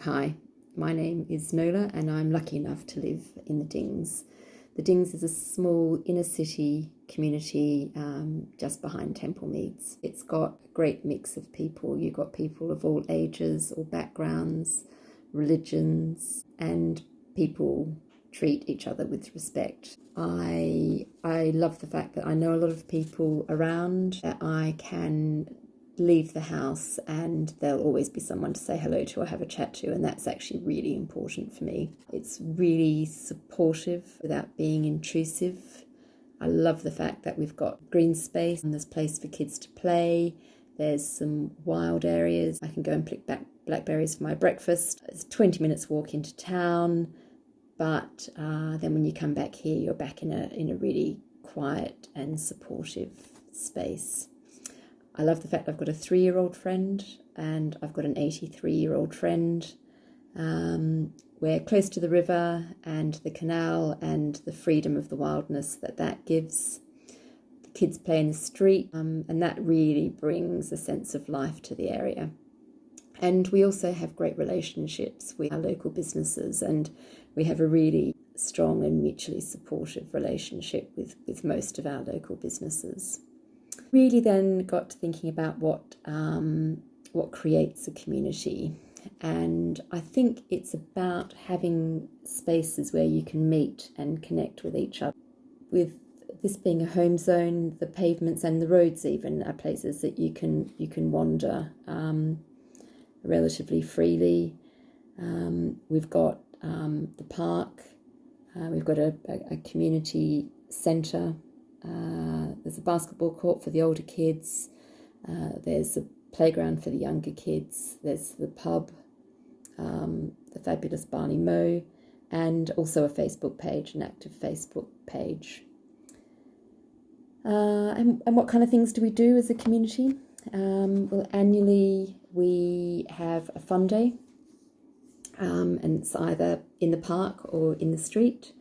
Hi, my name is Nola and I'm lucky enough to live in the Dings. The Dings is a small inner city community just behind Temple Meads. It's got a great mix of people. You've got people of all ages, all backgrounds, religions, and people treat each other with respect. I love the fact that I know a lot of people around, that I can leave the house and there'll always be someone to say hello to or have a chat to, and that's actually really important for me. It's really supportive without being intrusive. I love the fact that we've got green space and there's place for kids to play. There's some wild areas. I can go and pick blackberries for my breakfast. It's 20 minutes walk into town, but then when you come back here, you're back in a really quiet and supportive space. I love the fact that I've got a 3-year-old friend and I've got an 83-year-old friend. We're close to the river and the canal and the freedom of the wildness that gives. The kids play in the street, and that really brings a sense of life to the area. And we also have great relationships with our local businesses, and we have a really strong and mutually supportive relationship with most of our local businesses. Really then got to thinking about what creates a community, and I think it's about having spaces where you can meet and connect with each other. With this being a home zone, the pavements and the roads even are places that you can wander relatively freely. We've got the park, we've got a community centre. There's a basketball court for the older kids, there's a playground for the younger kids, there's the pub, the fabulous Barney Mow, and also a Facebook page, an active Facebook page. And what kind of things do we do as a community? Well, annually we have a fun day, and it's either in the park or in the street.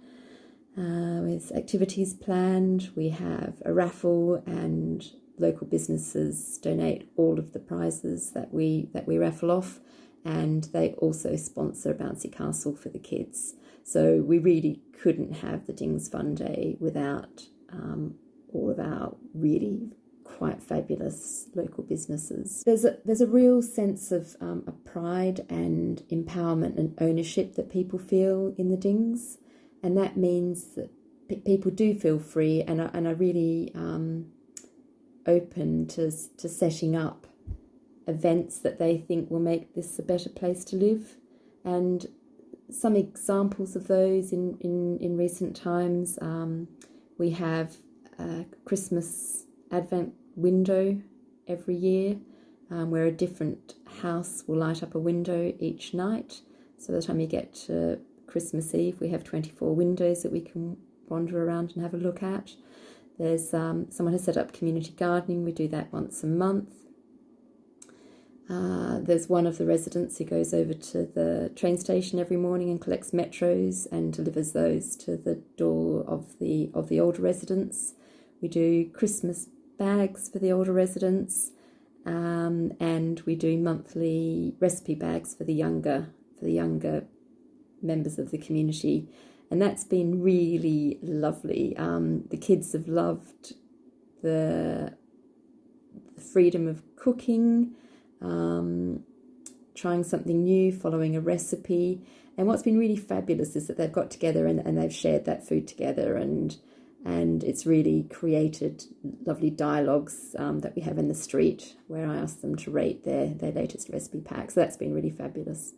With activities planned, we have a raffle and local businesses donate all of the prizes that we raffle off, and they also sponsor a bouncy castle for the kids. So we really couldn't have the Dings Fun Day without all of our really quite fabulous local businesses. There's a real sense of a pride and empowerment and ownership that people feel in the Dings. And that means that people do feel free and are really open to setting up events that they think will make this a better place to live. And some examples of those in recent times, we have a Christmas Advent window every year, where a different house will light up a window each night. So by the time you get to Christmas Eve, we have 24 windows that we can wander around and have a look at. There's someone has set up community gardening. We do that once a month. There's one of the residents who goes over to the train station every morning and collects metros and delivers those to the door of the older residents. We do Christmas bags for the older residents, and we do monthly recipe bags for the younger members of the community, and that's been really lovely. The kids have loved the freedom of cooking, trying something new, following a recipe, and what's been really fabulous is that they've got together and they've shared that food together, and it's really created lovely dialogues that we have in the street where I ask them to rate their latest recipe pack. So that's been really fabulous.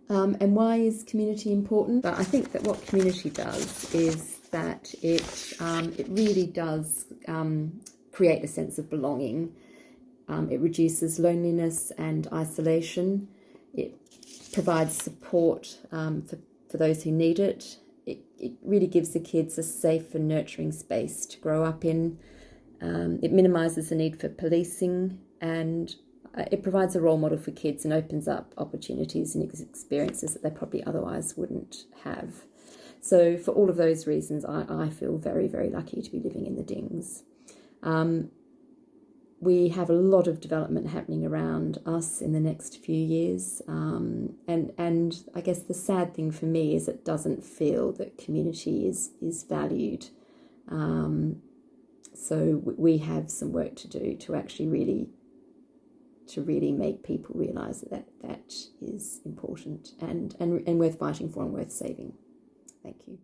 And why is community important? But I think that what community does is that it really does create a sense of belonging. It reduces loneliness and isolation. It provides support for those who need it. It really gives the kids a safe and nurturing space to grow up in. It minimises the need for policing, and it provides a role model for kids and opens up opportunities and experiences that they probably otherwise wouldn't have. So for all of those reasons, I feel very, very lucky to be living in the Dings. we have a lot of development happening around us in the next few years. And I guess the sad thing for me is it doesn't feel that community is valued. So we have some work to do to actually really make people realise that is important and worth fighting for and worth saving. Thank you.